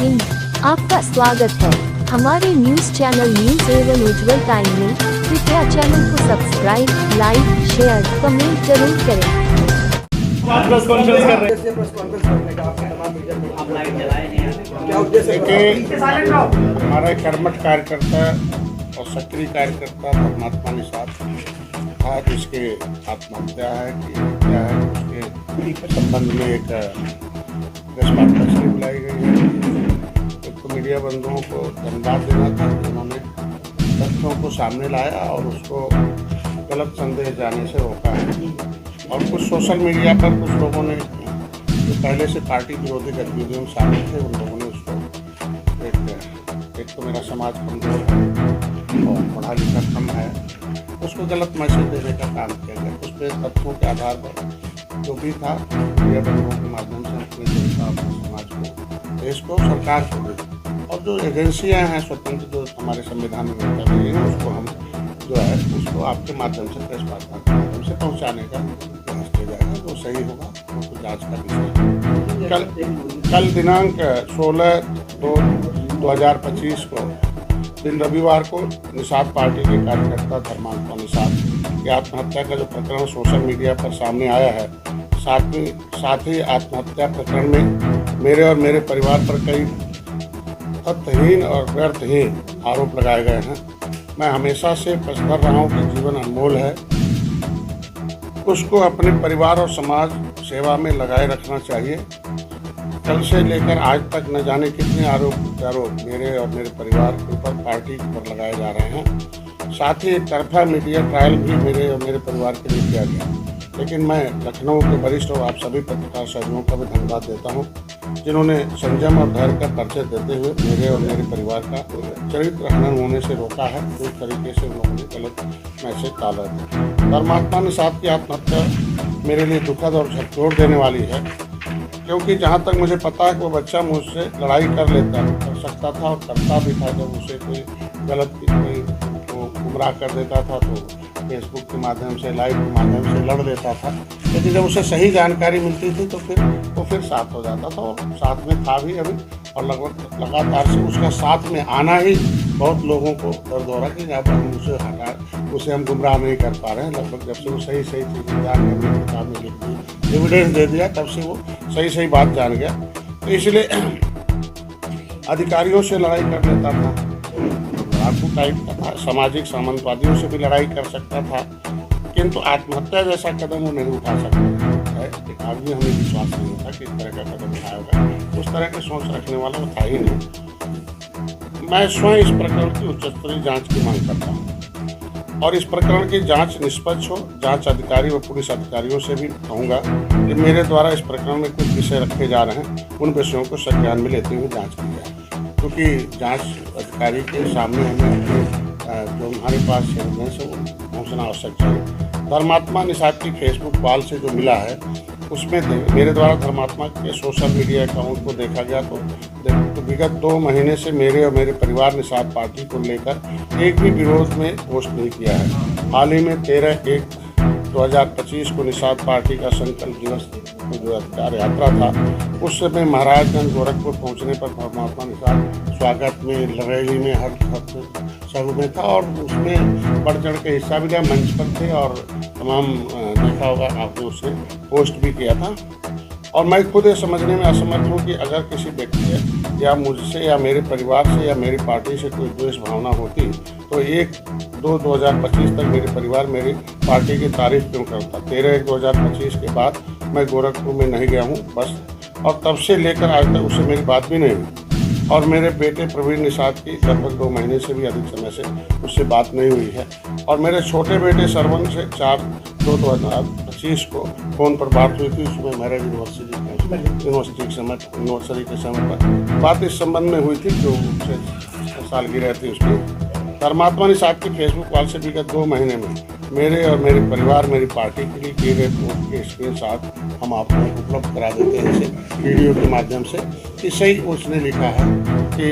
हिंद, आपका स्वागत है हमारे न्यूज चैनल न्यूज एवं उज्जवल टाइम में। कृपया चैनल को सब्सक्राइब, लाइक, शेयर, कमेंट जरूर करें। प्रेस कॉन्फ्रेंस कर रहे हैं। हमारा कर्मठ कार्यकर्ता और सक्रिय कार्यकर्ता परमात्मा निषाद था, जिसके आत्महत्या है कि क्या है, उसके संबंध में एक प्रेस कॉन्फ्रेंस बुलाई गई है। एक तो मीडिया बंधुओं को धन्यवाद देना था कि उन्होंने तथ्यों को सामने लाया और उसको गलत संदेश जाने से रोका है। और कुछ सोशल मीडिया पर कुछ लोगों ने जो पहले से पार्टी विरोधी गतिविधियों में शामिल थे, उन लोगों ने उसको एक तो मेरा समाज कमजोर है और पढ़ा लिखा कम है, उसको गलत मैसेज देने का काम किया गया। उस पर तथ्यों के आधार पर जो भी था मीडिया बंधुओं के माध्यम से अपने जनता, अपने समाज को, देश को, सरकार को भी, और जो एजेंसियां हैं स्वतंत्र जो हमारे संविधान में कर रही हैं, उसको हम जो है उसको आपके माध्यम से, प्रेस वार्ता के माध्यम से पहुंचाने का प्रयास किया जाएगा। जो सही होगा उसको जांच का विषय। कल दिनांक 16/2/2025 को दिन रविवार को निषाद पार्टी के कार्यकर्ता धर्मात्मा निषाद की आत्महत्या का जो प्रकरण सोशल मीडिया पर सामने आया है, साथ ही आत्महत्या प्रकरण में मेरे और मेरे परिवार पर कई तथ्यहीन और व्यर्थहीन आरोप लगाए गए हैं। मैं हमेशा से पछता रहा हूँ कि जीवन अनमोल है, उसको अपने परिवार और समाज सेवा में लगाए रखना चाहिए। कल से लेकर आज तक न जाने कितने आरोप मेरे और मेरे परिवार के ऊपर, पार्टी पर लगाए जा रहे हैं। साथ ही एक तरफा मीडिया ट्रायल भी मेरे और मेरे परिवार के लिए किया गया। लेकिन मैं लखनऊ के वरिष्ठ और आप सभी पत्रकार सहयोगियों का भी धन्यवाद देता हूं, जिन्होंने संयम और धैर्य का परिचय देते हुए मेरे और मेरे परिवार का चरित्र हनन होने से रोका है। जिस तरीके से उन लोगों ने गलत मैसेज डाला था। परमात्मा निषाद की आत्महत्या मेरे लिए दुखद और झकझोर देने वाली है, क्योंकि जहाँ तक मुझे पता है कि वो बच्चा मुझसे लड़ाई कर सकता था और करता भी था। जब उसे कोई गलत कोई गुमराह कर देता था तो फेसबुक के माध्यम से, लाइव के माध्यम से लड़ लेता था। लेकिन जब उसे सही जानकारी मिलती थी तो फिर साथ हो जाता था, और साथ में था भी अभी। और लगभग लगातार से उसका साथ में आना ही बहुत लोगों को दर्द हो रहा कि यहाँ पर उसे हम गुमराह नहीं कर पा रहे हैं। लगभग जब से वो सही चीज़ें जान गया, किताब में लिख दी, एविडेंस दे दिया, तब से वो सही बात जान गया। तो इसलिए अधिकारियों से लड़ाई कर लेता था, लड़ाकू टाइप का था, सामाजिक सामंतवादियों से भी लड़ाई कर सकता था, किंतु आत्महत्या जैसा कदम वो नहीं उठा सकता है। एक आदमी हमें विश्वास नहीं होता कि इस तरह का कदम उठाएगा, उस तरह की सोच रखने वाला वो था ही नहीं। मैं स्वयं इस प्रकरण की उच्चस्तरीय जांच की मांग करता हूँ और इस प्रकरण की जांच निष्पक्ष हो। जांच अधिकारी व पुलिस अधिकारियों से भी कहूँगा कि मेरे द्वारा इस प्रकरण में कुछ विषय रखे जा रहे हैं, उन विषयों को संज्ञान में लेते हुए जाँच की जाए, क्योंकि जांच अधिकारी के सामने हमें अपने जो हमारे पास एविडेंस है वो पहुँचना आवश्यक चाहिए। धर्मात्मा निषाद की फेसबुक वॉल से जो मिला है उसमें मेरे द्वारा धर्मात्मा के सोशल मीडिया अकाउंट को देखा गया तो विगत 2 महीने से मेरे और मेरे परिवार निषाद पार्टी को लेकर एक भी विरोध में पोस्ट नहीं किया है। हाल ही में 13/1/2025 को निषाद पार्टी का संकल्प दिवस जो अधिकार यात्रा था, उस समय महाराजगंज गोरखपुर पहुंचने पर धर्मात्मा निषाद स्वागत में, रैली में, हर सब में था और उसमें बढ़ चढ़ के हिस्सा भी लिया, मंच पर थे और तमाम देखा होगा आपने उसे पोस्ट भी किया था। और मैं खुद ये समझने में असमर्थ हूँ कि अगर किसी व्यक्ति या मुझसे या मेरे परिवार से या मेरी पार्टी से कोई द्वेष भावना होती तो 1/2/2025 तक मेरे परिवार मेरी पार्टी की तारीफ क्यों करता। 13/1/2025 के बाद मैं गोरखपुर में नहीं गया हूँ बस, और तब से लेकर आज तक उससे मेरी बात भी नहीं हुई। और मेरे बेटे प्रवीण निषाद की लगभग 2 महीने से भी अधिक समय से उससे बात नहीं हुई है। और मेरे छोटे बेटे सरवंग से 4/2/2025 को फ़ोन पर बात हुई थी। उसमें मेरे यूनिवर्सिटी के समय पर बात इस संबंध में हुई थी जो सालगिरह थी उसकी। धर्मात्मा निषाद की फेसबुक वॉल से विगत 2 महीने में मेरे और मेरे परिवार, मेरी पार्टी के लिए किए गए पोस्ट के स्क्रीनशॉट हम आपको उपलब्ध करा देते हैं इसे वीडियो के माध्यम से। कि सही उसने लिखा है कि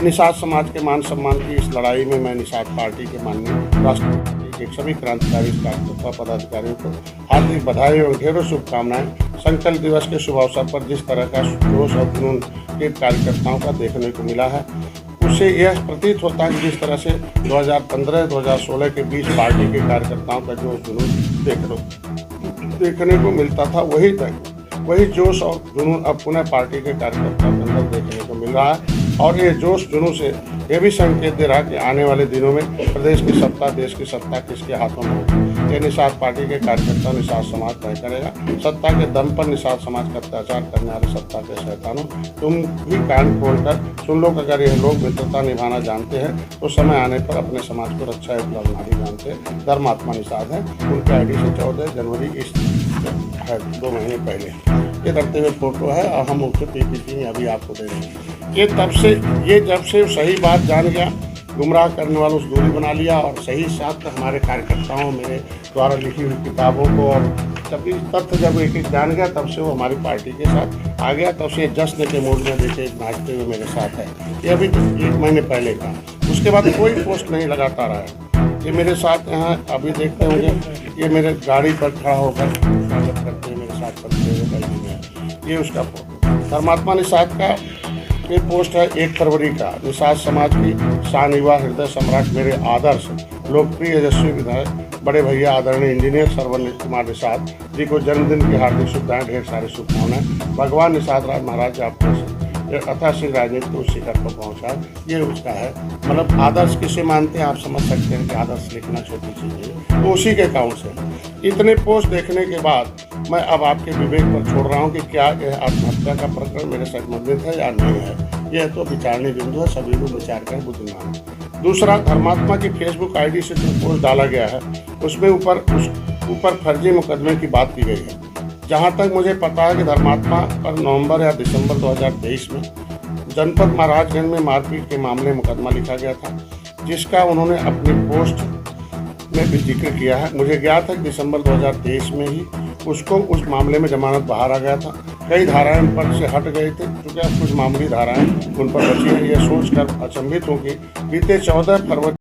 निषाद समाज के मान सम्मान की इस लड़ाई में मैं निषाद पार्टी के माननीय राष्ट्रपति के सभी क्रांतिकारी कार्यकर्ता पदाधिकारियों को हार्दिक बधाई और ढेरों शुभकामनाएं। संकल्प दिवस के शुभ अवसर पर जिस तरह का जोश और जुनून के कार्यकर्ताओं का देखने को मिला है, उससे यह प्रतीत होता है कि जिस तरह से 2015-2016 के बीच पार्टी के कार्यकर्ताओं का जोश जुनून देखने को मिलता था, वही जोश और जुनून अब पुनः पार्टी के कार्यकर्ताओं के अंदर देखने को मिल रहा है। और ये जोश जुनून से यह भी संकेत दे रहा है कि आने वाले दिनों में प्रदेश की सत्ता, देश की सत्ता किसके हाथों में होगी। ये निषाद पार्टी के कार्यकर्ता निषाद समाज तय करेगा। सत्ता के दम पर निषाद समाज का अत्याचार करने वाले सत्ता के शैतानों, तुम भी कान खोलकर सुन लो। अगर ये लोग मित्रता निभाना जानते हैं तो समय आने पर अपने समाज को रक्षा उपलब्ध नहीं जानते। धर्मात्मा निषाद है, उनके आईडी से 14 जनवरी इस है 2 महीने पहले ये करते हुए फोटो है और हम उससे पीपीटी में अभी आपको दे रहे हैं। ये जब से सही बात जान गया, गुमराह करने वालों से दूरी बना लिया और सही साथ हमारे कार्यकर्ताओं मेरे द्वारा लिखी हुई किताबों को और सभी तथ्य जब एक जान गया, तब से वो हमारी पार्टी के साथ आ गया। तब से जश्न के मूड में जैसे नाचते हुए मेरे साथ है। ये अभी 1 महीने पहले का, उसके बाद कोई पोस्ट नहीं लगाता रहा है। ये मेरे साथ यहाँ अभी देखते होंगे, ये मेरे गाड़ी पर खड़ा होकर स्वागत करते हुए मेरे साथ करते हुए बैठी है। ये उसका धर्मात्मा निषाद का ये पोस्ट है 1 फरवरी का। निषाद समाज की शानयुवा हृदय सम्राट, मेरे आदर्श लोकप्रिय यशस्वी विधायक बड़े भैया आदरणीय इंजीनियर सरवन कुमार निषाद जी को जन्मदिन की हार्दिक शुभकामनाएं, ढेर सारी शुभकामनाएं। भगवान निषाद राज महाराज आपको अथा सिंह राजनीति को उस शिखर पर पहुँचा, ये उसका है। मतलब आदर्श किसे मानते हैं आप समझ सकते हैं कि आदर्श लिखना छोटी चीज़ है, वो उसी के अकाउंट से। इतने पोस्ट देखने के बाद मैं अब आपके विवेक पर छोड़ रहा हूँ कि क्या यह आत्महत्या का प्रकरण मेरे साथ संबंधित है या नहीं है। यह तो विचारने बिंदु है, सभी लोग विचार करें बुद्धिमान। दूसरा, धर्मात्मा की फेसबुक आईडी से जो पोस्ट डाला गया है उसमें ऊपर फर्जी मुकदमे की बात की गई है। जहाँ तक मुझे पता है कि धर्मात्मा पर नवंबर या दिसंबर 2023 में जनपद महाराजगंज में मारपीट के मामले मुकदमा लिखा गया था, जिसका उन्होंने अपनी पोस्ट में भी जिक्र किया है। मुझे ज्ञात है कि दिसंबर 2023 में ही उसको उस मामले में जमानत बाहर आ गया था। कई धाराएं उन पर से हट गई थी, क्योंकि अब कुछ मामूली धाराएं उन पर बची हैं। यह सोचकर अचंभित हूँ कि बीते 14 फरवरी